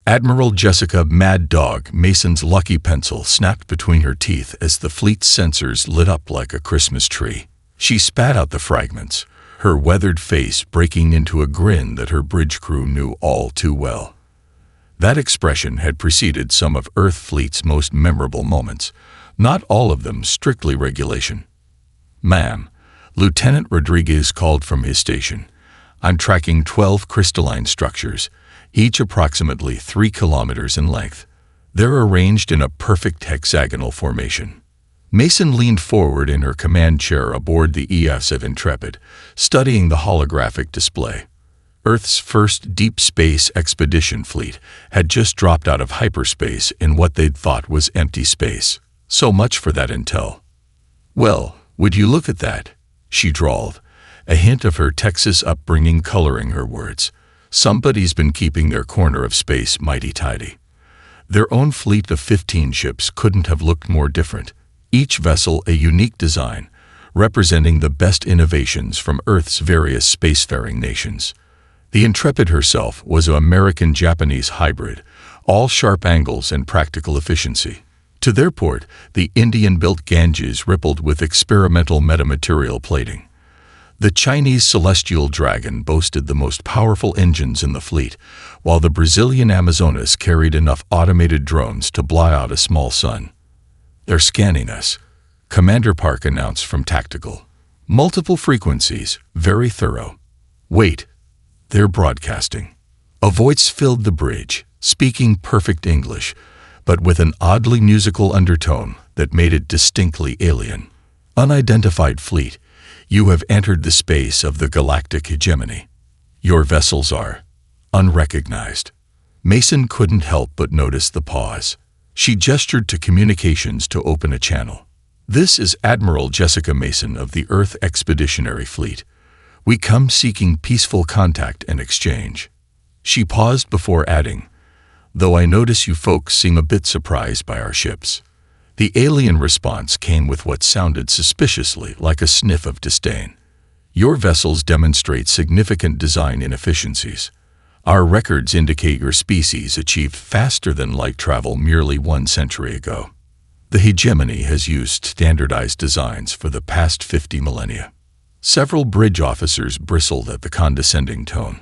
Admiral Jessica Mad Dog Mason's lucky pencil snapped between her teeth as the fleet's sensors lit up like a Christmas tree. She spat out the fragments, her weathered face breaking into a grin that her bridge crew knew all too well. That expression had preceded some of Earth Fleet's most memorable moments, not all of them strictly regulation. "Ma'am," Lieutenant Rodriguez called from his station, "I'm tracking 12 crystalline structures, each approximately 3 kilometers in length. They're arranged in a perfect hexagonal formation." Mason leaned forward in her command chair aboard the EF Intrepid, studying the holographic display. Earth's first deep space expedition fleet had just dropped out of hyperspace in what they'd thought was empty space. So much for that intel. "Well, would you look at that?" she drawled, a hint of her Texas upbringing coloring her words. Somebody's been keeping their corner of space mighty tidy. Their own fleet of 15 ships couldn't have looked more different, each vessel a unique design, representing the best innovations from Earth's various spacefaring nations. The Intrepid herself was an American-Japanese hybrid, all sharp angles and practical efficiency. To their port, the Indian-built Ganges rippled with experimental metamaterial plating. The Chinese Celestial Dragon boasted the most powerful engines in the fleet, while the Brazilian Amazonas carried enough automated drones to blow out a small sun. "They're scanning us," Commander Park announced from Tactical. "Multiple frequencies, very thorough. Wait, they're broadcasting." A voice filled the bridge, speaking perfect English, but with an oddly musical undertone that made it distinctly alien. "Unidentified fleet, you have entered the space of the galactic hegemony. Your vessels are unrecognized." Mason couldn't help but notice the pause. She gestured to communications to open a channel. "This is Admiral Jessica Mason of the Earth Expeditionary Fleet. We come seeking peaceful contact and exchange." She paused before adding, "Though I notice you folks seem a bit surprised by our ships." The alien response came with what sounded suspiciously like a sniff of disdain. "Your vessels demonstrate significant design inefficiencies. Our records indicate your species achieved faster-than-light travel merely 1 century ago. The hegemony has used standardized designs for the past 50 millennia." Several bridge officers bristled at the condescending tone,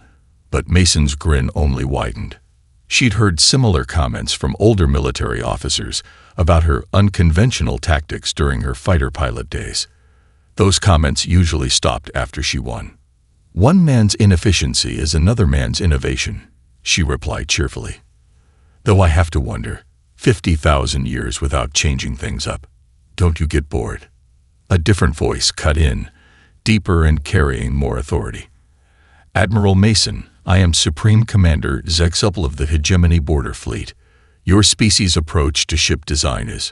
but Mason's grin only widened. She'd heard similar comments from older military officers about her unconventional tactics during her fighter pilot days. Those comments usually stopped after she won. "One man's inefficiency is another man's innovation," she replied cheerfully. "Though I have to wonder, 50,000 years without changing things up. Don't you get bored?" A different voice cut in, deeper and carrying more authority. "Admiral Mason, I am Supreme Commander Zegsuple of the Hegemony Border Fleet. Your species' approach to ship design is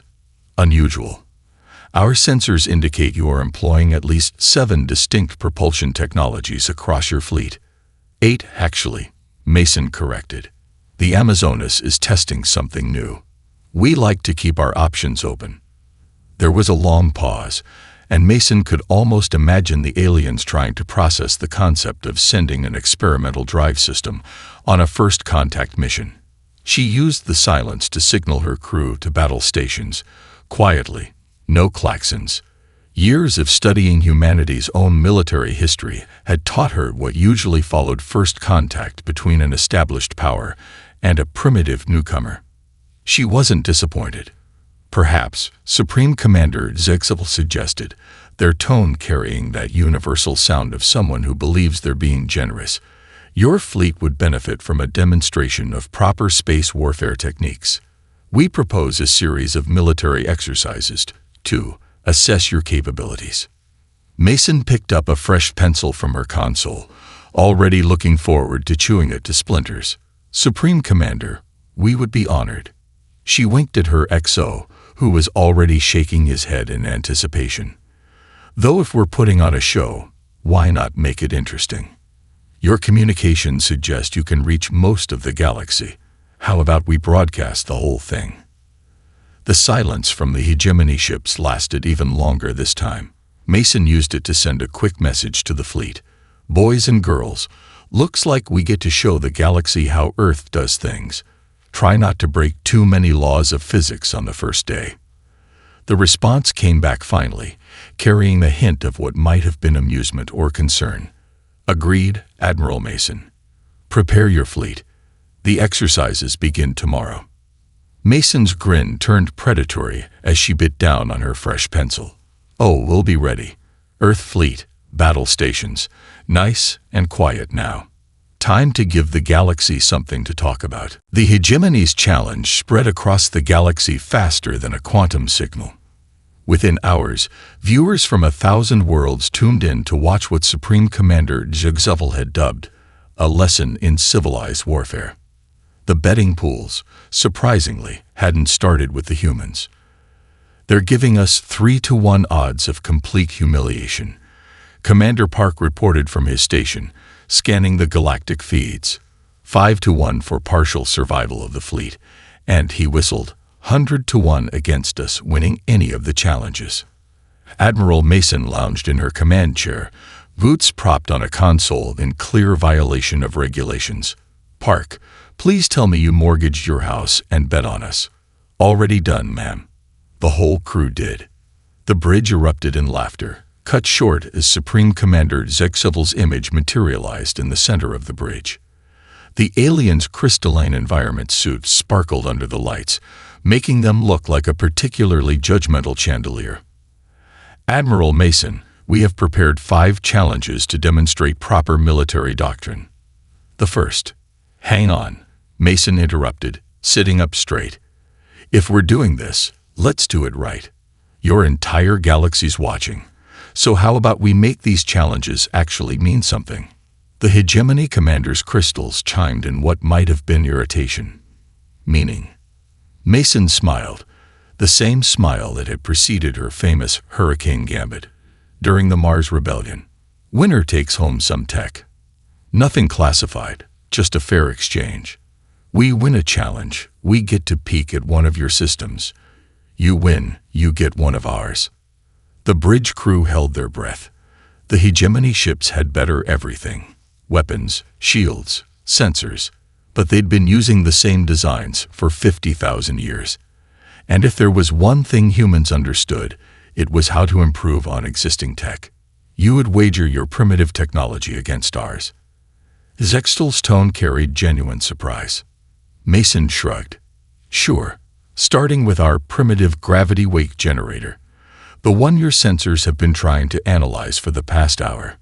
unusual. Our sensors indicate you are employing at least 7 distinct propulsion technologies across your fleet. 8, actually," Mason corrected. "The Amazonas is testing something new. We like to keep our options open." There was a long pause, and Mason could almost imagine the aliens trying to process the concept of sending an experimental drive system on a first contact mission. She used the silence to signal her crew to battle stations, quietly, no klaxons. Years of studying humanity's own military history had taught her what usually followed first contact between an established power and a primitive newcomer. She wasn't disappointed. "Perhaps," Supreme Commander Zegsuple suggested, their tone carrying that universal sound of someone who believes they're being generous, "your fleet would benefit from a demonstration of proper space warfare techniques. We propose a series of military exercises to assess your capabilities." Mason picked up a fresh pencil from her console, already looking forward to chewing it to splinters. "Supreme Commander, we would be honored." She winked at her XO, who was already shaking his head in anticipation. "Though if we're putting on a show, why not make it interesting? Your communications suggest you can reach most of the galaxy. How about we broadcast the whole thing?" The silence from the hegemony ships lasted even longer this time. Mason used it to send a quick message to the fleet. "Boys and girls, looks like we get to show the galaxy how Earth does things. Try not to break too many laws of physics on the first day. The response came back finally, carrying a hint of what might have been amusement or concern. Agreed, Admiral Mason. Prepare your fleet. The exercises begin tomorrow. Mason's grin turned predatory as she bit down on her fresh pencil. Oh, we'll be ready. Earth fleet, battle stations, nice and quiet now. Time to give the galaxy something to talk about. The Hegemony's challenge spread across the galaxy faster than a quantum signal. Within hours, viewers from 1,000 worlds tuned in to watch what Supreme Commander Zugzuvel had dubbed a lesson in civilized warfare. The betting pools, surprisingly, hadn't started with the humans. They're giving us 3-to-1 odds of complete humiliation. Commander Park reported from his station, scanning the galactic feeds. 5-to-1 for partial survival of the fleet, and he whistled, 100-to-1 against us winning any of the challenges. Admiral Mason lounged in her command chair, boots propped on a console in clear violation of regulations. Park, please tell me you mortgaged your house and bet on us. Already done, ma'am. The whole crew did. The bridge erupted in laughter, cut short as Supreme Commander Zugzuvel's image materialized in the center of the bridge. The aliens' crystalline environment suits sparkled under the lights, making them look like a particularly judgmental chandelier. Admiral Mason, we have prepared 5 challenges to demonstrate proper military doctrine. The first. Hang on, Mason interrupted, sitting up straight. If we're doing this, let's do it right. Your entire galaxy's watching. So how about we make these challenges actually mean something? The Hegemony Commander's crystals chimed in what might have been irritation. Meaning. Mason smiled, the same smile that had preceded her famous Hurricane Gambit. During the Mars Rebellion, winner takes home some tech. Nothing classified, just a fair exchange. We win a challenge, we get to peek at one of your systems. You win, you get one of ours. The bridge crew held their breath. The Hegemony ships had better everything. Weapons, shields, sensors. But they'd been using the same designs for 50,000 years. And if there was one thing humans understood, it was how to improve on existing tech. You would wager your primitive technology against ours. Zextel's tone carried genuine surprise. Mason shrugged. Sure, starting with our primitive gravity wake generator, the one your sensors have been trying to analyze for the past hour.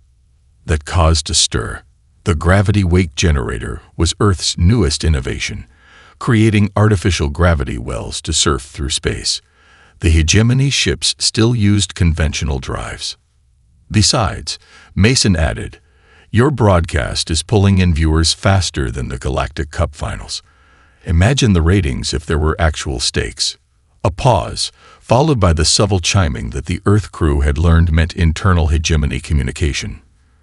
That caused a stir. The gravity wake generator was Earth's newest innovation, creating artificial gravity wells to surf through space. The Hegemony ships still used conventional drives. Besides, Mason added, your broadcast is pulling in viewers faster than the Galactic Cup finals. Imagine the ratings if there were actual stakes. A pause, followed by the subtle chiming that the Earth crew had learned meant internal Hegemony communication.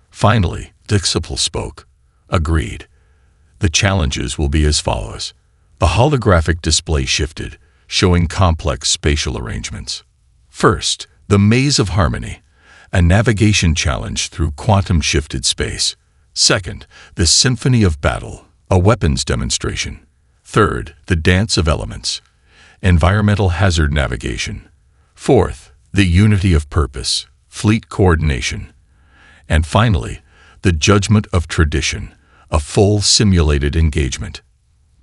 Finally, Zugzuvel spoke. Agreed. The challenges will be as follows. The holographic display shifted, showing complex spatial arrangements. First, the Maze of Harmony, a navigation challenge through quantum-shifted space. Second, the Symphony of Battle, a weapons demonstration. Third, the Dance of Elements, environmental hazard navigation. Fourth, the Unity of Purpose, fleet coordination. And finally, the Judgment of Tradition, a full simulated engagement.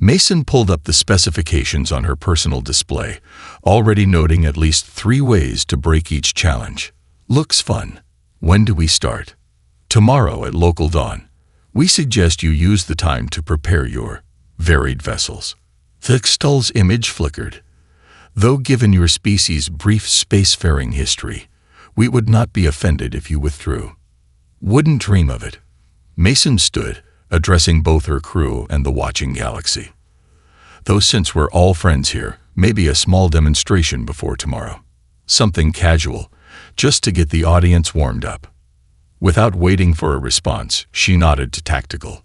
Mason pulled up the specifications on her personal display, already noting at least 3 ways to break each challenge. Looks fun. When do we start? Tomorrow at local dawn. We suggest you use the time to prepare your varied vessels. Zextel's image flickered. Though given your species' brief spacefaring history, we would not be offended if you withdrew. Wouldn't dream of it. Mason stood, addressing both her crew and the watching galaxy. Though since we're all friends here, maybe a small demonstration before tomorrow. Something casual, just to get the audience warmed up. Without waiting for a response, she nodded to Tactical.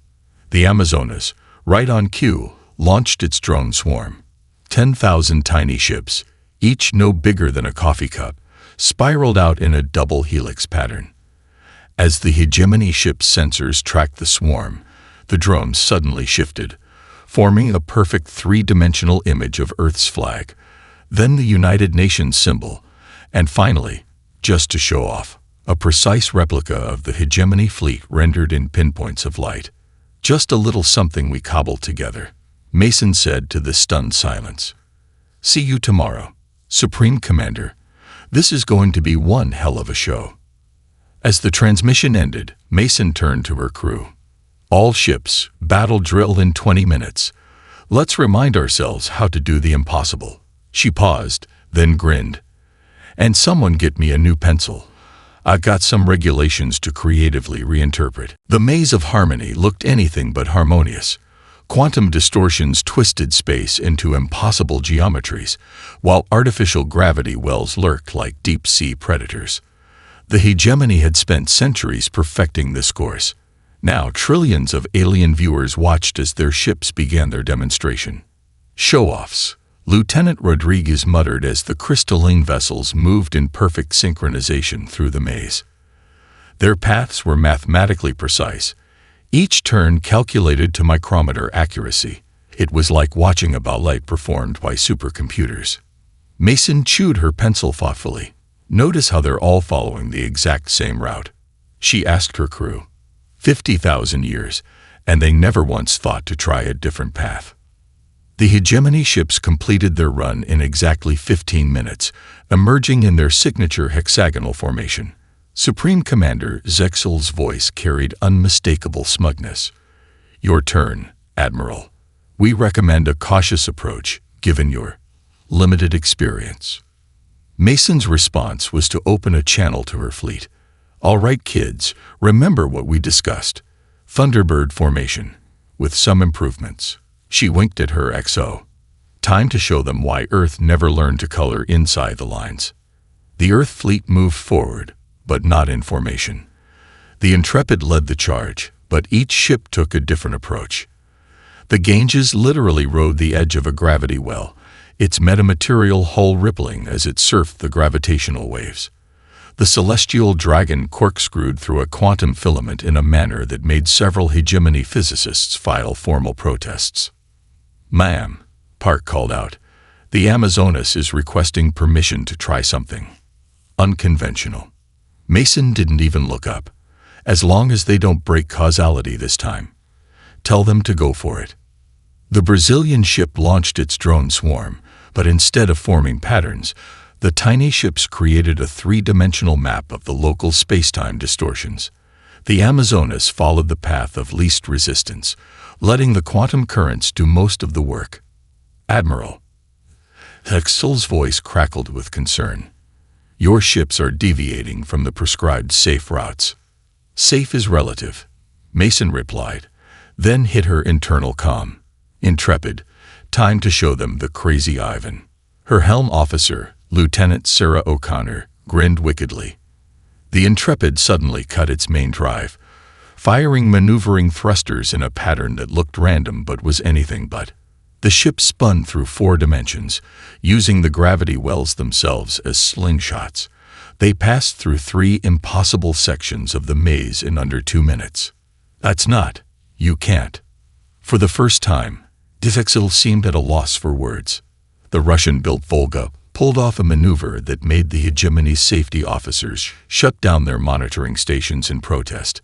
The Amazonas, right on cue, launched its drone swarm. 10,000 tiny ships, each no bigger than a coffee cup, spiraled out in a double helix pattern. As the Hegemony ship's sensors tracked the swarm, the drones suddenly shifted, forming a perfect three-dimensional image of Earth's flag, then the United Nations symbol, and finally, just to show off, a precise replica of the hegemony fleet rendered in pinpoints of light. "Just a little something we cobbled together," Mason said to the stunned silence. "See you tomorrow, Supreme Commander. This is going to be one hell of a show." As the transmission ended, Mason turned to her crew. "All ships, battle drill in 20 minutes. Let's remind ourselves how to do the impossible." She paused, then grinned. "And someone get me a new pencil. I got some regulations to creatively reinterpret." The maze of harmony looked anything but harmonious. Quantum distortions twisted space into impossible geometries, while artificial gravity wells lurked like deep-sea predators. The hegemony had spent centuries perfecting this course. Now trillions of alien viewers watched as their ships began their demonstration. "Show-offs," Lieutenant Rodriguez muttered as the crystalline vessels moved in perfect synchronization through the maze. Their paths were mathematically precise, each turn calculated to micrometer accuracy. It was like watching a ballet performed by supercomputers. Mason chewed her pencil thoughtfully. "Notice how they're all following the exact same route?" she asked her crew. 50,000 years, and they never once thought to try a different path. The hegemony ships completed their run in exactly 15 minutes, emerging in their signature hexagonal formation. Supreme Commander Zexel's voice carried unmistakable smugness. "Your turn, Admiral. We recommend a cautious approach, given your limited experience." Mason's response was to open a channel to her fleet. "All right, kids, remember what we discussed. Thunderbird formation, with some improvements." She winked at her XO. "Time to show them why Earth never learned to color inside the lines." The Earth fleet moved forward, but not in formation. The Intrepid led the charge, but each ship took a different approach. The Ganges literally rode the edge of a gravity well, its metamaterial hull rippling as it surfed the gravitational waves. The Celestial Dragon corkscrewed through a quantum filament in a manner that made several hegemony physicists file formal protests. "Ma'am," Park called out, "the Amazonas is requesting permission to try something unconventional." Mason didn't even look up. "As long as they don't break causality this time, tell them to go for it." The Brazilian ship launched its drone swarm, but instead of forming patterns, the tiny ships created a three-dimensional map of the local spacetime distortions. The Amazonas followed the path of least resistance, letting the quantum currents do most of the work. "Admiral," Hexel's voice crackled with concern, "your ships are deviating from the prescribed safe routes." "Safe is relative," Mason replied, then hit her internal comm. "Intrepid, time to show them the crazy Ivan." Her helm officer, Lieutenant Sarah O'Connor, grinned wickedly. The Intrepid suddenly cut its main drive, firing maneuvering thrusters in a pattern that looked random but was anything but. The ship spun through 4 dimensions, using the gravity wells themselves as slingshots. They passed through 3 impossible sections of the maze in under 2 minutes. "That's not. You can't." For the first time, Hexel seemed at a loss for words. The Russian-built Volga pulled off a maneuver that made the hegemony's safety officers shut down their monitoring stations in protest.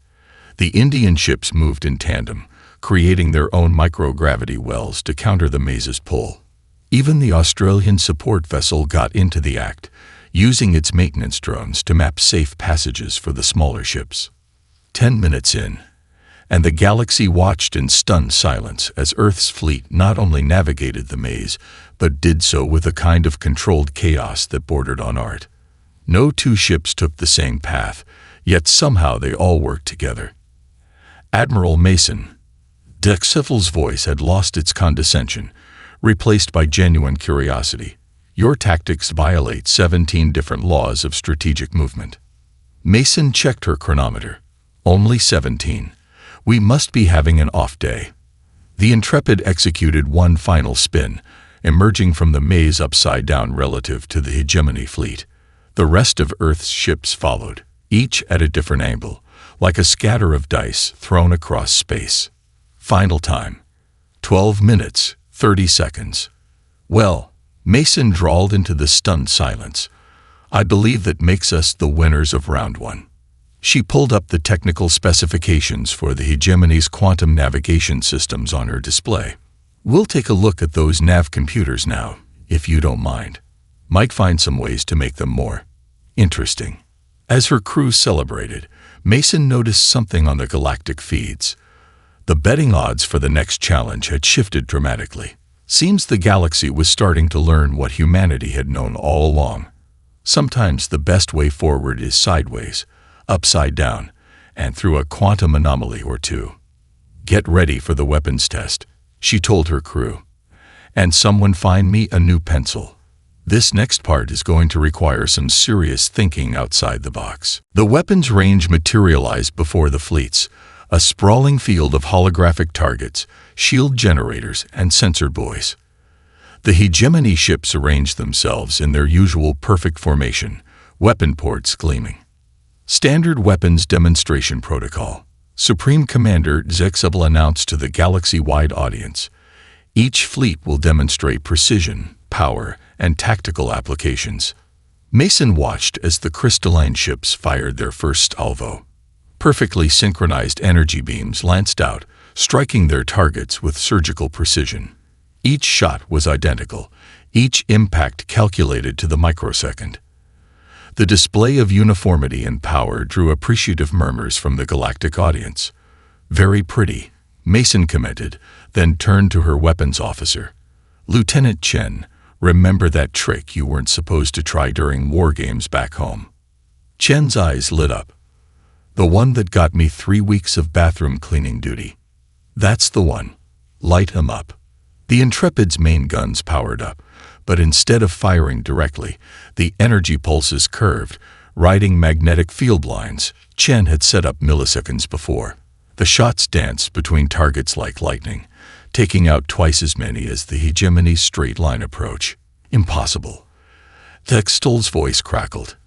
The Indian ships moved in tandem, creating their own microgravity wells to counter the maze's pull. Even the Australian support vessel got into the act, using its maintenance drones to map safe passages for the smaller ships. 10 minutes in, and the galaxy watched in stunned silence as Earth's fleet not only navigated the maze, but did so with a kind of controlled chaos that bordered on art. No 2 ships took the same path, yet somehow they all worked together. "Admiral Mason," Hexel's voice had lost its condescension, replaced by genuine curiosity. "Your tactics violate 17 different laws of strategic movement." Mason checked her chronometer. "Only 17. We must be having an off day." The Intrepid executed one final spin, emerging from the maze upside down relative to the hegemony fleet. The rest of Earth's ships followed, each at a different angle, like a scatter of dice thrown across space. Final time, 12 minutes, 30 seconds. Well, Mason drawled into the stunned silence. I believe that makes us the winners of round one. She pulled up the technical specifications for the hegemony's quantum navigation systems on her display. We'll take a look at those nav computers now, if you don't mind. Might find some ways to make them more interesting. As her crew celebrated, Mason noticed something on the Galactic feeds. The betting odds for the next challenge had shifted dramatically. Seems the galaxy was starting to learn what humanity had known all along. Sometimes the best way forward is sideways, upside down, and through a quantum anomaly or two. Get ready for the weapons test, she told her crew. And someone find me a new pencil. This next part is going to require some serious thinking outside the box. The weapons range materialized before the fleets, a sprawling field of holographic targets, shield generators, and sensor buoys. The hegemony ships arranged themselves in their usual perfect formation, weapon ports gleaming. Standard weapons demonstration protocol. Supreme Commander Zexable announced to the galaxy-wide audience. Each fleet will demonstrate precision, power, and tactical applications. Mason watched as the crystalline ships fired their first salvo. Perfectly synchronized energy beams lanced out, striking their targets with surgical precision. Each shot was identical, each impact calculated to the microsecond. The display of uniformity and power drew appreciative murmurs from the galactic audience. Very pretty, Mason commented, then turned to her weapons officer. Lieutenant Chen, remember that trick you weren't supposed to try during war games back home? Chen's eyes lit up. The one that got me 3 weeks of bathroom cleaning duty. That's the one. Light 'em up. The Intrepid's main guns powered up, but instead of firing directly, the energy pulses curved, riding magnetic field lines Chen had set up milliseconds before. The shots danced between targets like lightning, taking out twice as many as the hegemony's straight-line approach. Impossible. Textol's voice crackled.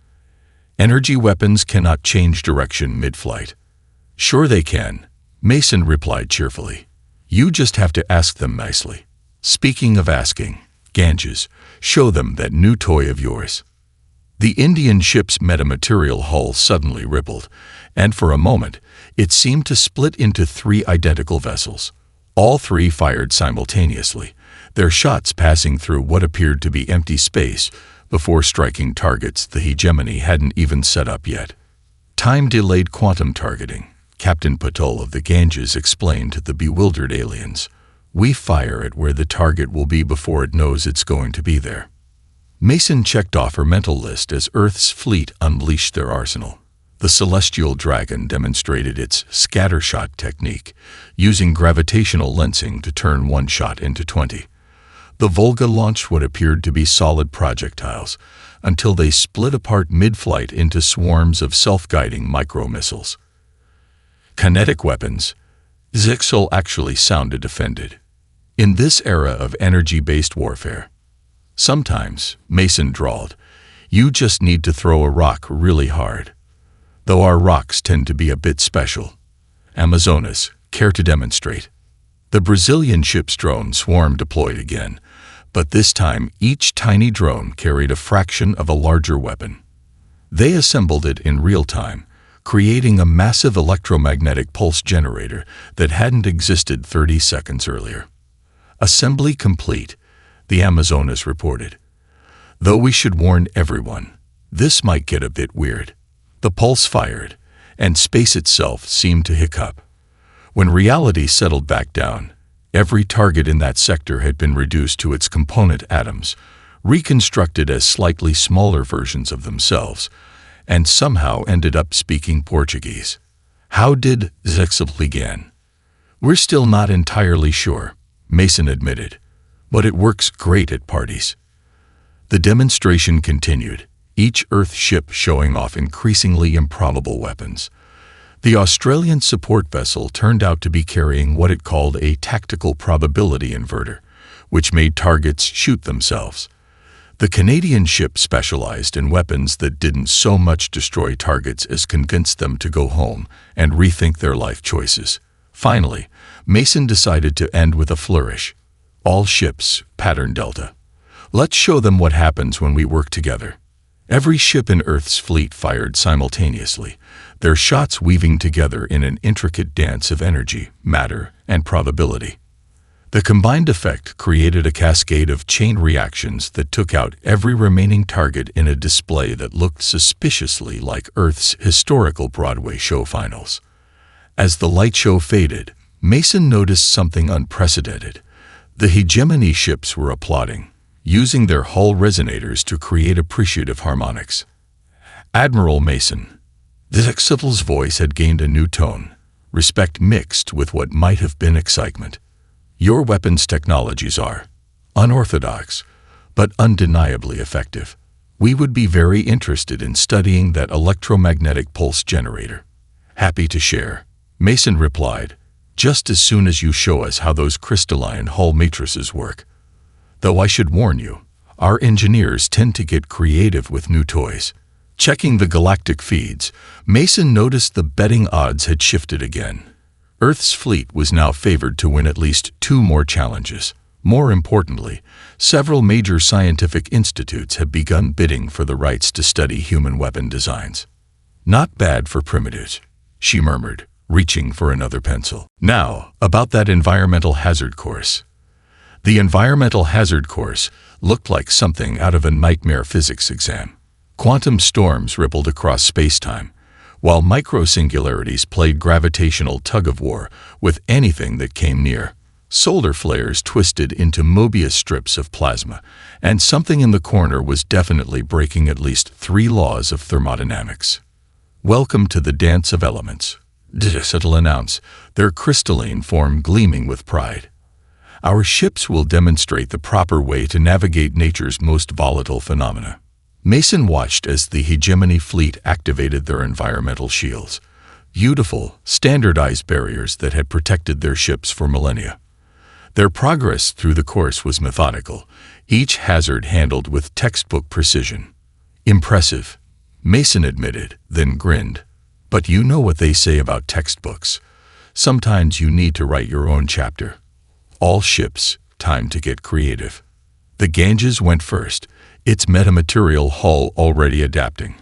Energy weapons cannot change direction mid-flight. Sure they can, Mason replied cheerfully. You just have to ask them nicely. Speaking of asking, Ganges, show them that new toy of yours. The Indian ship's metamaterial hull suddenly rippled, and for a moment, it seemed to split into 3 identical vessels. All 3 fired simultaneously, their shots passing through what appeared to be empty space before striking targets the hegemony hadn't even set up yet. Time-delayed quantum targeting, Captain Patel of the Ganges explained to the bewildered aliens. We fire it where the target will be before it knows it's going to be there. Mason checked off her mental list as Earth's fleet unleashed their arsenal. The Celestial Dragon demonstrated its scattershot technique, using gravitational lensing to turn one shot into 20. The Volga launched what appeared to be solid projectiles, until they split apart mid-flight into swarms of self-guiding micro-missiles. Kinetic weapons. Zixel actually sounded offended. In this era of energy-based warfare, sometimes, Mason drawled, you just need to throw a rock really hard. Though our rocks tend to be a bit special. Amazonas, care to demonstrate? The Brazilian ship's drone swarm deployed again, but this time each tiny drone carried a fraction of a larger weapon. They assembled it in real time, creating a massive electromagnetic pulse generator that hadn't existed 30 seconds earlier. Assembly complete, the Amazonas reported. Though we should warn everyone, this might get a bit weird. The pulse fired, and space itself seemed to hiccup. When reality settled back down, every target in that sector had been reduced to its component atoms, reconstructed as slightly smaller versions of themselves, and somehow ended up speaking Portuguese. How did Zexel begin? We're still not entirely sure, Mason admitted, but it works great at parties. The demonstration continued, each Earth ship showing off increasingly improbable weapons. The Australian support vessel turned out to be carrying what it called a tactical probability inverter, which made targets shoot themselves. The Canadian ship specialized in weapons that didn't so much destroy targets as convince them to go home and rethink their life choices. Finally, Mason decided to end with a flourish. All ships, pattern Delta. Let's show them what happens when we work together. Every ship in Earth's fleet fired simultaneously, their shots weaving together in an intricate dance of energy, matter, and probability. The combined effect created a cascade of chain reactions that took out every remaining target in a display that looked suspiciously like Earth's historical Broadway show finals. As the light show faded, Mason noticed something unprecedented. The hegemony ships were applauding, using their hull resonators to create appreciative harmonics. Admiral Mason. The Excel's voice had gained a new tone, respect mixed with what might have been excitement. Your weapons technologies are unorthodox, but undeniably effective. We would be very interested in studying that electromagnetic pulse generator. Happy to share, Mason replied, just as soon as you show us how those crystalline hull matrices work. Though I should warn you, our engineers tend to get creative with new toys. Checking the galactic feeds, Mason noticed the betting odds had shifted again. Earth's fleet was now favored to win at least 2 more challenges. More importantly, several major scientific institutes have begun bidding for the rights to study human weapon designs. Not bad for primitives, she murmured, reaching for another pencil. Now, about that environmental hazard course. The environmental hazard course looked like something out of a nightmare physics exam. Quantum storms rippled across space-time, while microsingularities played gravitational tug-of-war with anything that came near. Solar flares twisted into Mobius strips of plasma, and something in the corner was definitely breaking at least 3 laws of thermodynamics. Welcome to the dance of elements, Digital announced, their crystalline form gleaming with pride. Our ships will demonstrate the proper way to navigate nature's most volatile phenomena. Mason watched as the hegemony fleet activated their environmental shields, beautiful, standardized barriers that had protected their ships for millennia. Their progress through the course was methodical, each hazard handled with textbook precision. Impressive, Mason admitted, then grinned. But you know what they say about textbooks. Sometimes you need to write your own chapter. All ships, time to get creative. The Ganges went first, its metamaterial hull already adapting.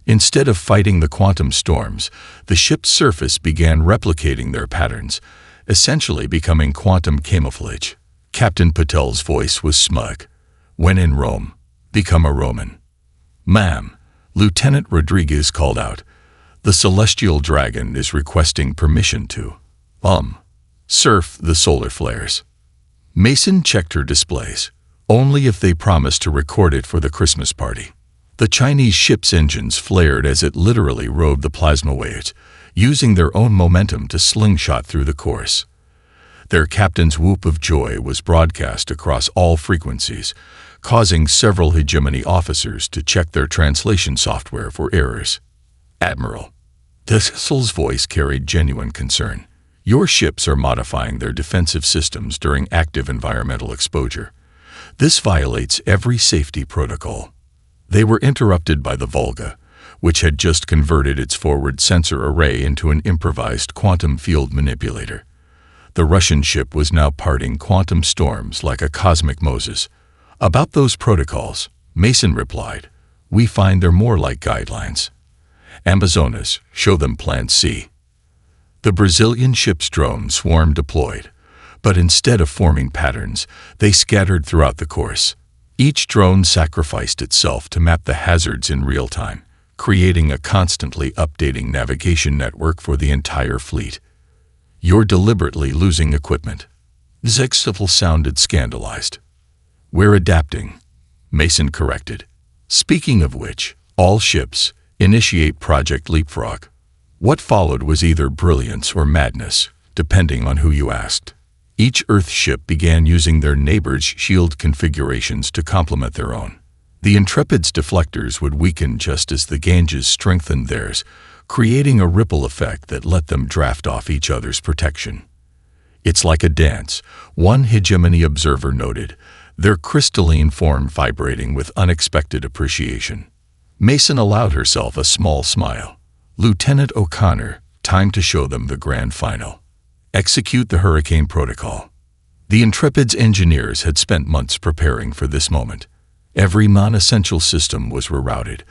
Instead of fighting the quantum storms, the ship's surface began replicating their patterns, essentially becoming quantum camouflage. Captain Patel's voice was smug. When in Rome, become a Roman. Ma'am, Lieutenant Rodriguez called out. The Celestial Dragon is requesting permission to, surf the solar flares. Mason checked her displays. Only if they promised to record it for the Christmas party. The Chinese ship's engines flared as it literally rode the plasma waves, using their own momentum to slingshot through the course. Their captain's whoop of joy was broadcast across all frequencies, causing several hegemony officers to check their translation software for errors. Admiral. Tessel's voice carried genuine concern. Your ships are modifying their defensive systems during active environmental exposure. This violates every safety protocol. They were interrupted by the Volga, which had just converted its forward sensor array into an improvised quantum field manipulator. The Russian ship was now parting quantum storms like a cosmic Moses. About those protocols, Mason replied, we find they're more like guidelines. Amazonas, show them Plan C. The Brazilian ship's drone swarm deployed. But instead of forming patterns, they scattered throughout the course. Each drone sacrificed itself to map the hazards in real time, creating a constantly updating navigation network for the entire fleet. You're deliberately losing equipment. Zexcivil sounded scandalized. We're adapting, Mason corrected. Speaking of which, all ships, initiate Project Leapfrog. What followed was either brilliance or madness, depending on who you asked. Each Earth ship began using their neighbors' shield configurations to complement their own. The Intrepid's deflectors would weaken just as the Ganges strengthened theirs, creating a ripple effect that let them draft off each other's protection. It's like a dance, one hegemony observer noted, their crystalline form vibrating with unexpected appreciation. Mason allowed herself a small smile. Lieutenant O'Connor, time to show them the grand final. Execute the hurricane protocol. The Intrepid's engineers had spent months preparing for this moment. Every non-essential system was rerouted,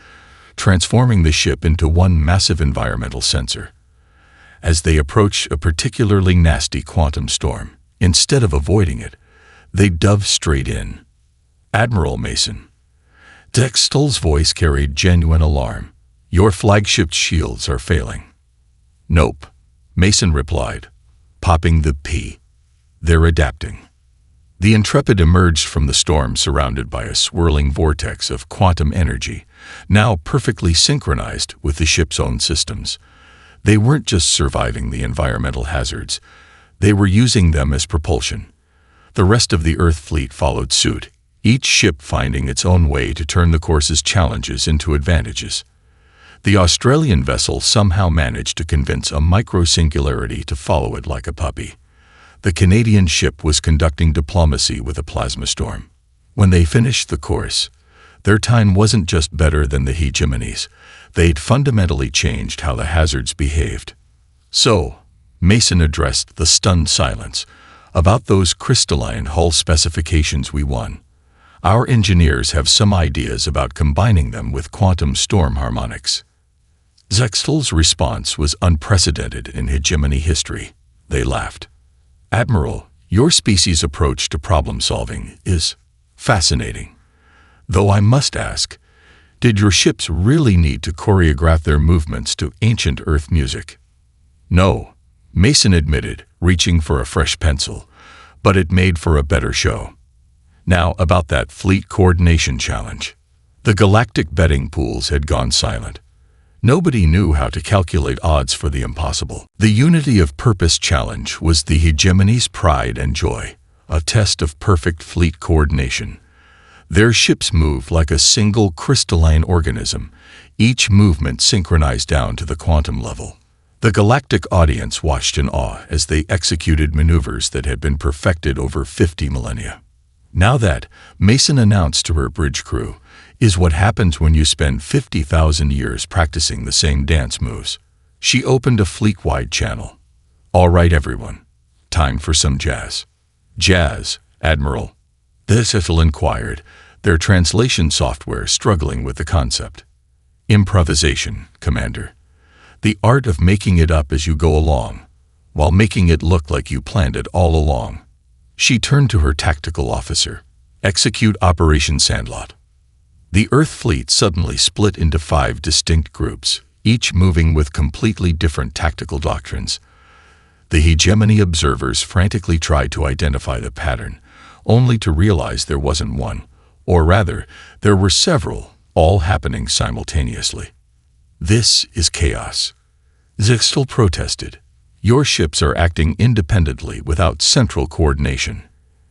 transforming the ship into one massive environmental sensor. As they approached a particularly nasty quantum storm, instead of avoiding it, they dove straight in. "Admiral Mason." Dextel's voice carried genuine alarm. "Your flagship's shields are failing." "Nope," Mason replied, popping the P. "They're adapting." The Intrepid emerged from the storm surrounded by a swirling vortex of quantum energy, now perfectly synchronized with the ship's own systems. They weren't just surviving the environmental hazards, they were using them as propulsion. The rest of the Earth fleet followed suit, each ship finding its own way to turn the course's challenges into advantages. The Australian vessel somehow managed to convince a micro-singularity to follow it like a puppy. The Canadian ship was conducting diplomacy with a plasma storm. When they finished the course, their time wasn't just better than the hegemonies, they'd fundamentally changed how the hazards behaved. "So," Mason addressed the stunned silence, "about those crystalline hull specifications we won. Our engineers have some ideas about combining them with quantum storm harmonics." Dextel's response was unprecedented in hegemony history. They laughed. "Admiral, your species' approach to problem-solving is fascinating. Though I must ask, did your ships really need to choreograph their movements to ancient Earth music?" "No," Mason admitted, reaching for a fresh pencil, "but it made for a better show." Now, about that fleet coordination challenge. The galactic betting pools had gone silent. Nobody knew how to calculate odds for the impossible. The Unity of Purpose challenge was the hegemony's pride and joy, a test of perfect fleet coordination. Their ships moved like a single crystalline organism, each movement synchronized down to the quantum level. The galactic audience watched in awe as they executed maneuvers that had been perfected over 50 millennia. Now that, Mason announced to her bridge crew, is what happens when you spend 50,000 years practicing the same dance moves. She opened a fleet-wide channel. "All right, everyone. Time for some jazz." "Jazz, Admiral?" Dextel inquired, their translation software struggling with the concept. "Improvisation, Commander. The art of making it up as you go along, while making it look like you planned it all along." She turned to her tactical officer. "Execute Operation Sandlot." The Earth fleet suddenly split into 5 distinct groups, each moving with completely different tactical doctrines. The hegemony observers frantically tried to identify the pattern, only to realize there wasn't one, or rather, there were several, all happening simultaneously. "This is chaos," Dextel protested. "Your ships are acting independently without central coordination."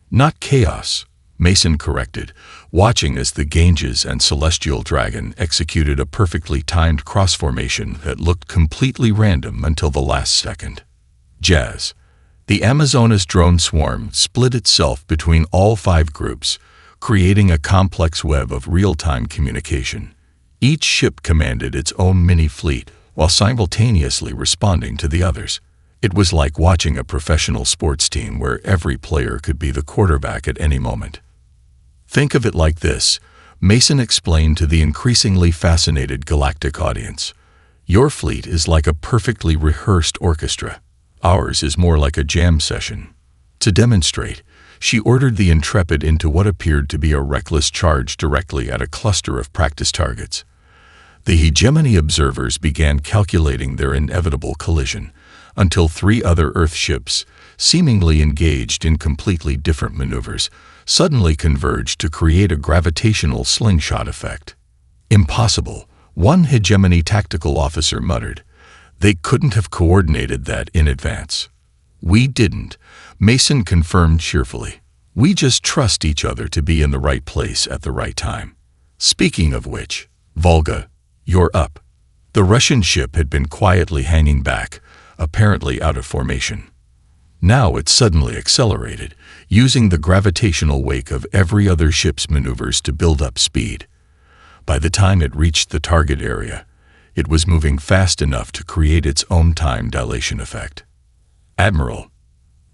"Not chaos," Mason corrected, watching as the Ganges and Celestial Dragon executed a perfectly timed cross-formation that looked completely random until the last second. "Jazz." The Amazonas drone swarm split itself between all 5 groups, creating a complex web of real-time communication. Each ship commanded its own mini-fleet while simultaneously responding to the others. It was like watching a professional sports team where every player could be the quarterback at any moment. "Think of it like this," Mason explained to the increasingly fascinated galactic audience. "Your fleet is like a perfectly rehearsed orchestra. Ours is more like a jam session." To demonstrate, she ordered the Intrepid into what appeared to be a reckless charge directly at a cluster of practice targets. The hegemony observers began calculating their inevitable collision, until 3 other Earth ships, seemingly engaged in completely different maneuvers, suddenly converged to create a gravitational slingshot effect. "Impossible," one hegemony tactical officer muttered. "They couldn't have coordinated that in advance." "We didn't," Mason confirmed cheerfully. "We just trust each other to be in the right place at the right time." "Speaking of which, Volga, you're up." The Russian ship had been quietly hanging back, apparently out of formation. Now it suddenly accelerated, using the gravitational wake of every other ship's maneuvers to build up speed. By the time it reached the target area, it was moving fast enough to create its own time dilation effect. "Admiral,"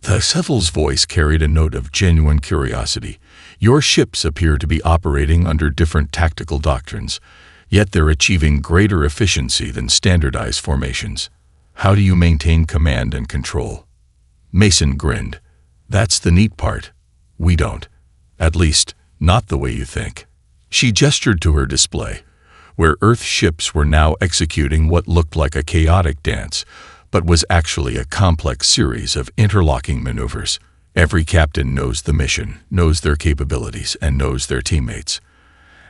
The Sethel's voice carried a note of genuine curiosity. Your ships appear to be operating under different tactical doctrines, yet they're achieving greater efficiency than standardized formations. How do you maintain command and control? Mason grinned. That's the neat part. We don't. At least, not the way you think. She gestured to her display, where Earth ships were now executing what looked like a chaotic dance, but was actually a complex series of interlocking maneuvers. Every captain knows the mission, knows their capabilities, and knows their teammates.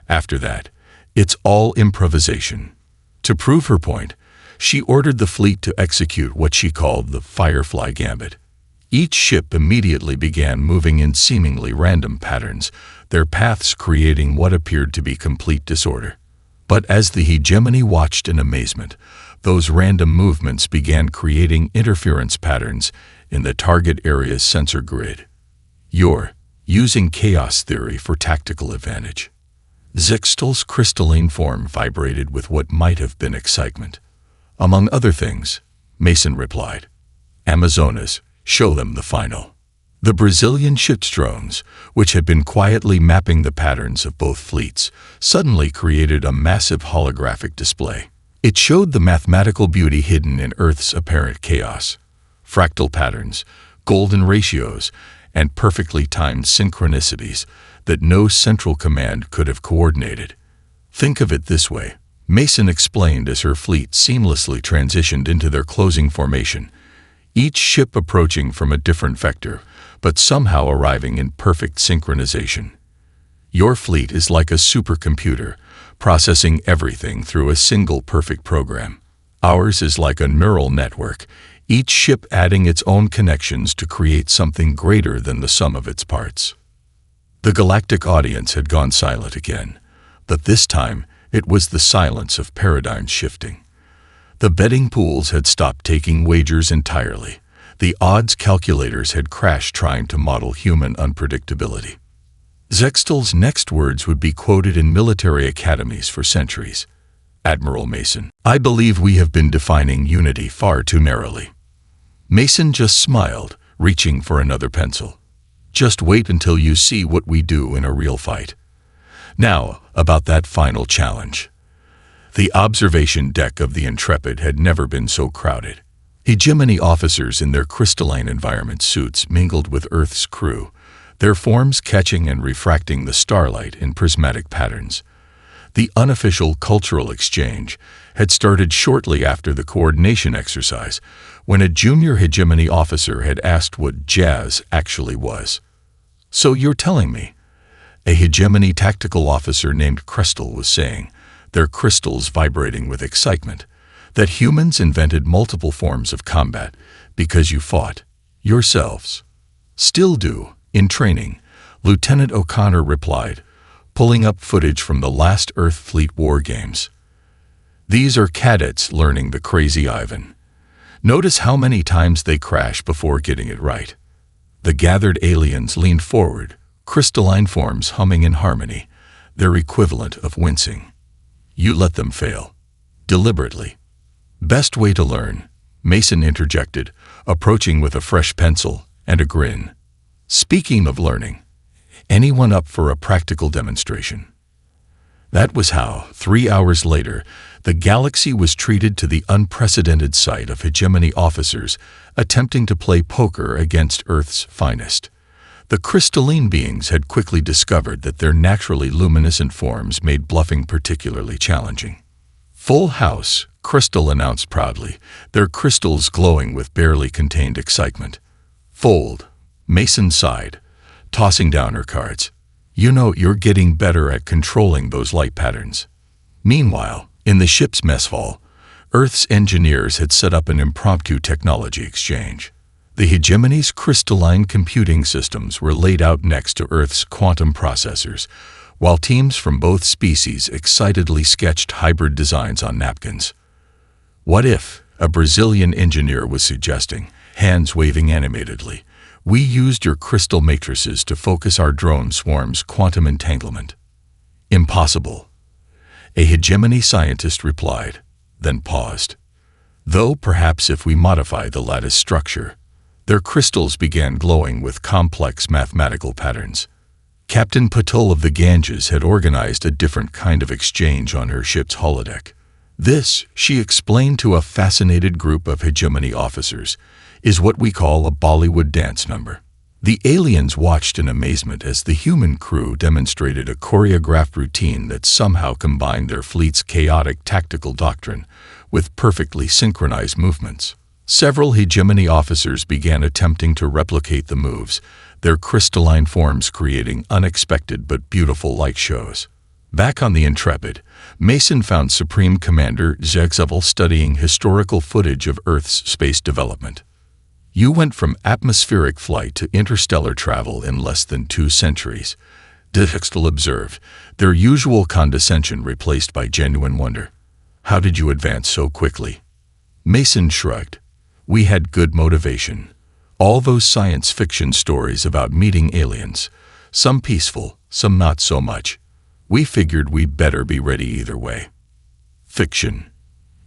After that, it's all improvisation. To prove her point, she ordered the fleet to execute what she called the Firefly Gambit. Each ship immediately began moving in seemingly random patterns, their paths creating what appeared to be complete disorder. But as the hegemony watched in amazement, those random movements began creating interference patterns in the target area's sensor grid. You're using chaos theory for tactical advantage. Zixtel's crystalline form vibrated with what might have been excitement. Among other things, Mason replied, Amazonas, show them the final. The Brazilian ship's drones, which had been quietly mapping the patterns of both fleets, suddenly created a massive holographic display. It showed the mathematical beauty hidden in Earth's apparent chaos. Fractal patterns, golden ratios, and perfectly timed synchronicities that no central command could have coordinated. Think of it this way, Mason explained as her fleet seamlessly transitioned into their closing formation, each ship approaching from a different vector, but somehow arriving in perfect synchronization. Your fleet is like a supercomputer, processing everything through a single perfect program. Ours is like a neural network, each ship adding its own connections to create something greater than the sum of its parts. The galactic audience had gone silent again, but this time it was the silence of paradigm shifting. The betting pools had stopped taking wagers entirely. The odds calculators had crashed trying to model human unpredictability. Zextel's next words would be quoted in military academies for centuries. Admiral Mason, I believe we have been defining unity far too narrowly. Mason just smiled, reaching for another pencil. Just wait until you see what we do in a real fight. Now, about that final challenge. The observation deck of the Intrepid had never been so crowded. Hegemony officers in their crystalline environment suits mingled with Earth's crew, their forms catching and refracting the starlight in prismatic patterns. The unofficial cultural exchange had started shortly after the coordination exercise, when a junior hegemony officer had asked what jazz actually was. So you're telling me? A hegemony tactical officer named Crystal was saying, their crystals vibrating with excitement, that humans invented multiple forms of combat because you fought yourselves. Still do, in training, Lieutenant O'Connor replied, pulling up footage from the last Earth Fleet War Games. These are cadets learning the crazy Ivan. Notice how many times they crash before getting it right. The gathered aliens leaned forward, crystalline forms humming in harmony, their equivalent of wincing. You let them fail. Deliberately. Best way to learn, Mason interjected, approaching with a fresh pencil and a grin. Speaking of learning, anyone up for a practical demonstration? That was how, 3 hours later, the galaxy was treated to the unprecedented sight of hegemony officers attempting to play poker against Earth's finest. The crystalline beings had quickly discovered that their naturally luminescent forms made bluffing particularly challenging. Full house, Crystal announced proudly, their crystals glowing with barely contained excitement. Fold, Mason sighed, tossing down her cards. You know you're getting better at controlling those light patterns. Meanwhile, in the ship's mess hall, Earth's engineers had set up an impromptu technology exchange. The hegemony's crystalline computing systems were laid out next to Earth's quantum processors, while teams from both species excitedly sketched hybrid designs on napkins. What if, a Brazilian engineer was suggesting, hands waving animatedly, we used your crystal matrices to focus our drone swarm's quantum entanglement? Impossible. A hegemony scientist replied, then paused. Though perhaps if we modify the lattice structure, Their crystals began glowing with complex mathematical patterns. Captain Patul of the Ganges had organized a different kind of exchange on her ship's holodeck. This, she explained to a fascinated group of hegemony officers, is what we call a Bollywood dance number. The aliens watched in amazement as the human crew demonstrated a choreographed routine that somehow combined their fleet's chaotic tactical doctrine with perfectly synchronized movements. Several hegemony officers began attempting to replicate the moves, their crystalline forms creating unexpected but beautiful light shows. Back on the Intrepid, Mason found Supreme Commander Zegsevel studying historical footage of Earth's space development. You went from atmospheric flight to interstellar travel in less than 2 centuries, Zegsevel observed, their usual condescension replaced by genuine wonder. How did you advance so quickly? Mason shrugged. We had good motivation. All those science fiction stories about meeting aliens, some peaceful, some not so much. We figured we'd better be ready either way. Fiction.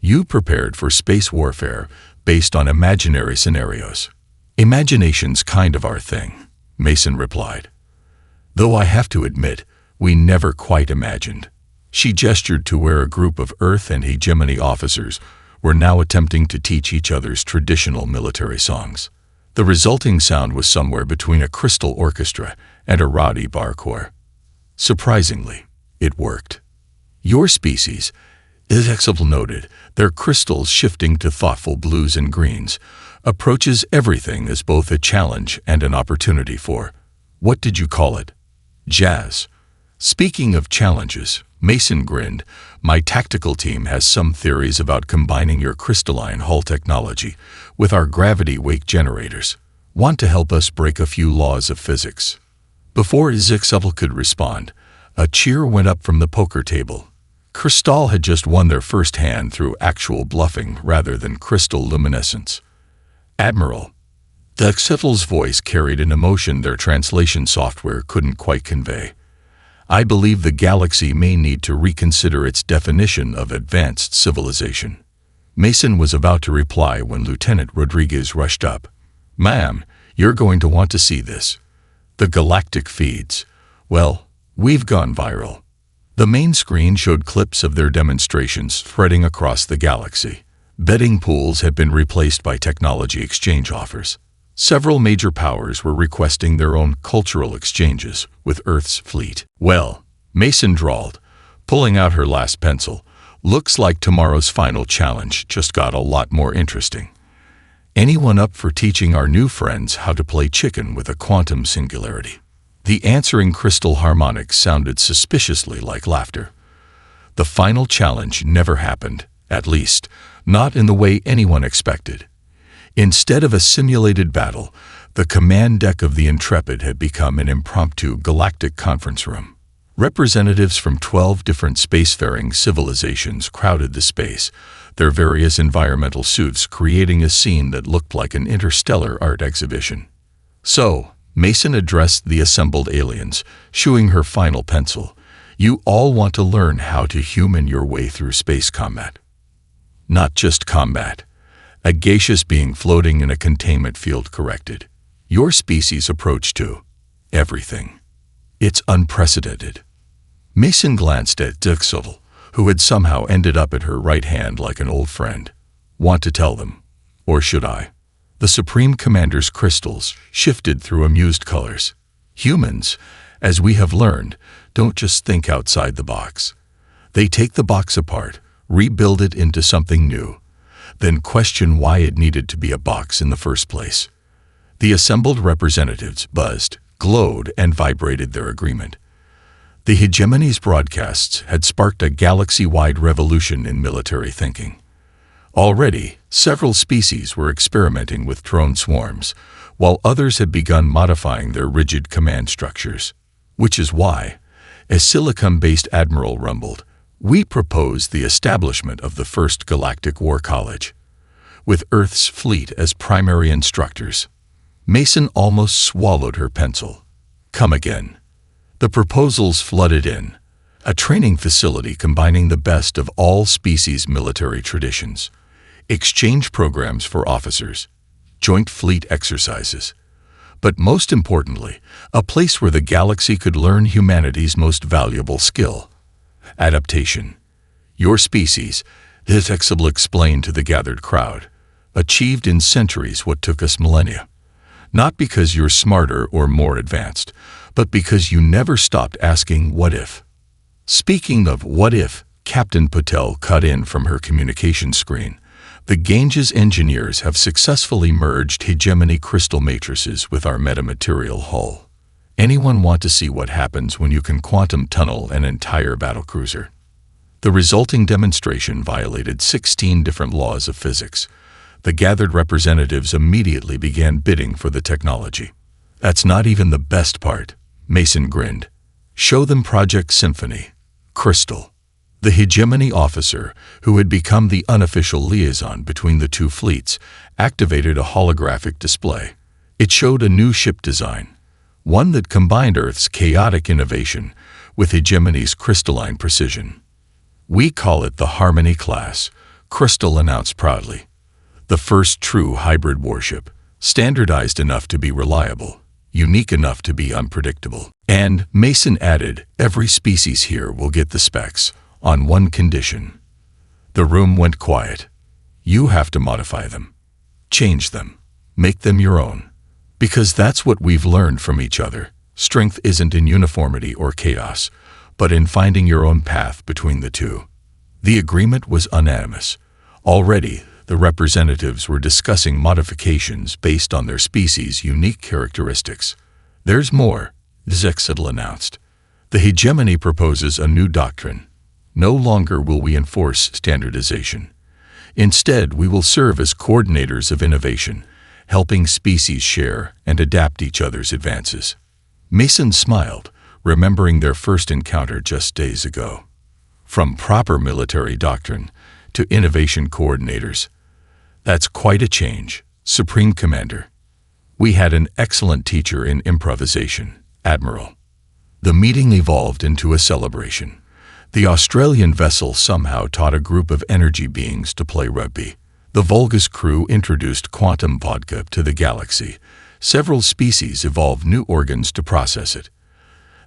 You prepared for space warfare based on imaginary scenarios. Imagination's kind of our thing, Mason replied. Though I have to admit, we never quite imagined. She gestured to where a group of Earth and hegemony officers were now attempting to teach each other's traditional military songs. The resulting sound was somewhere between a crystal orchestra and a rowdy bar corps. Surprisingly, it worked. Your species, Zegsevel noted, their crystals shifting to thoughtful blues and greens, approaches everything as both a challenge and an opportunity for, what did you call it? Jazz. Speaking of challenges, Mason grinned, my tactical team has some theories about combining your crystalline hull technology with our gravity wake generators. Want to help us break a few laws of physics? Before Zegsevel could respond, a cheer went up from the poker table. Crystal had just won their first hand through actual bluffing rather than crystal luminescence. Admiral. Zegsevel's voice carried an emotion their translation software couldn't quite convey. I believe the galaxy may need to reconsider its definition of advanced civilization. Mason was about to reply when Lieutenant Rodriguez rushed up. Ma'am, you're going to want to see this. The Galactic feeds. Well, we've gone viral. The main screen showed clips of their demonstrations spreading across the galaxy. Betting pools had been replaced by technology exchange offers. Several major powers were requesting their own cultural exchanges with Earth's fleet. Well, Mason drawled, pulling out her last pencil, looks like tomorrow's final challenge just got a lot more interesting. Anyone up for teaching our new friends how to play chicken with a quantum singularity? The answering crystal harmonics sounded suspiciously like laughter. The final challenge never happened, at least, not in the way anyone expected. Instead of a simulated battle, the command deck of the Intrepid had become an impromptu galactic conference room. Representatives from 12 different spacefaring civilizations crowded the space, their various environmental suits creating a scene that looked like an interstellar art exhibition. So, Mason addressed the assembled aliens, shooing her final pencil. You all want to learn how to human your way through space combat. Not just combat. A gaseous being floating in a containment field corrected. Your species' approach to everything. It's unprecedented. Mason glanced at Zegsevel, who had somehow ended up at her right hand like an old friend. Want to tell them? Or should I? The Supreme Commander's crystals shifted through amused colors. Humans, as we have learned, don't just think outside the box. They take the box apart, rebuild it into something new, then question why it needed to be a box in the first place. The assembled representatives buzzed, glowed, and vibrated their agreement. The hegemony's broadcasts had sparked a galaxy-wide revolution in military thinking. Already, several species were experimenting with drone swarms, while others had begun modifying their rigid command structures. Which is why, as Silicon-based Admiral rumbled, we propose the establishment of the first Galactic War College, with Earth's fleet as primary instructors. Mason almost swallowed her pencil. Come again. The proposals flooded in. A training facility combining the best of all species' military traditions. Exchange programs for officers. joint fleet exercises. But most importantly, a place where the galaxy could learn humanity's most valuable skill: adaptation. Your species, this Exable explained to the gathered crowd, achieved in centuries what took us millennia. Not because you're smarter or more advanced, but because you never stopped asking what if. Speaking of what if, Captain Patel cut in from her communication screen. The Ganges engineers have successfully merged hegemony crystal matrices with our metamaterial hull. Anyone want to see what happens when you can quantum tunnel an entire battlecruiser? The resulting demonstration violated 16 different laws of physics. The gathered representatives immediately began bidding for the technology. That's not even the best part, Mason grinned. Show them Project Symphony. Crystal. The hegemony officer, who had become the unofficial liaison between the two fleets, activated a holographic display. It showed a new ship design, one that combined Earth's chaotic innovation with hegemony's crystalline precision. We call it the Harmony class, Crystal announced proudly. The first true hybrid warship, standardized enough to be reliable, unique enough to be unpredictable. And, Mason added, every species here will get the specs, on one condition. The room went quiet. You have to modify them. Change them. Make them your own. Because that's what we've learned from each other. Strength isn't in uniformity or chaos, but in finding your own path between the two. The agreement was unanimous. Already, the representatives were discussing modifications based on their species' unique characteristics. There's more, Zexidl announced. The hegemony proposes a new doctrine. No longer will we enforce standardization. Instead, we will serve as coordinators of innovation, helping species share and adapt each other's advances. Mason smiled, remembering their first encounter just days ago. From proper military doctrine to innovation coordinators. That's quite a change, Supreme Commander. We had an excellent teacher in improvisation, Admiral. The meeting evolved into a celebration. The Australian vessel somehow taught a group of energy beings to play rugby. The Volga's crew introduced quantum vodka to the galaxy. Several species evolved new organs to process it.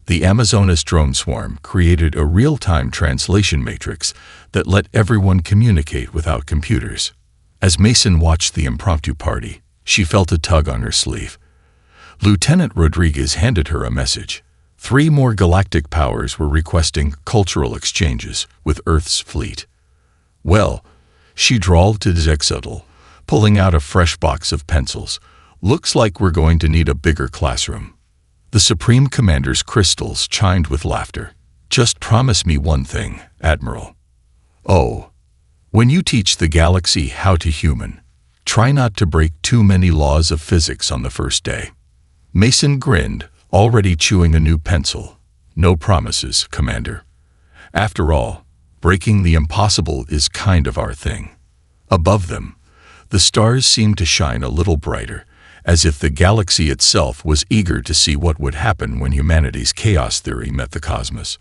The Amazonas drone swarm created a real-time translation matrix that let everyone communicate without computers. As Mason watched the impromptu party, she felt a tug on her sleeve. Lieutenant Rodriguez handed her a message. 3 more galactic powers were requesting cultural exchanges with Earth's fleet. Well, she drawled to Zexidl, pulling out a fresh box of pencils. Looks like we're going to need a bigger classroom. The Supreme Commander's crystals chimed with laughter. Just promise me one thing, Admiral. Oh, when you teach the galaxy how to human, try not to break too many laws of physics on the first day. Mason grinned, already chewing a new pencil. No promises, Commander. After all, breaking the impossible is kind of our thing. Above them, the stars seemed to shine a little brighter, as if the galaxy itself was eager to see what would happen when humanity's chaos theory met the cosmos.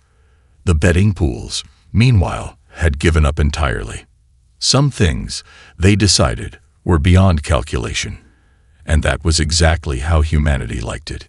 The betting pools, meanwhile, had given up entirely. Some things, they decided, were beyond calculation, and that was exactly how humanity liked it.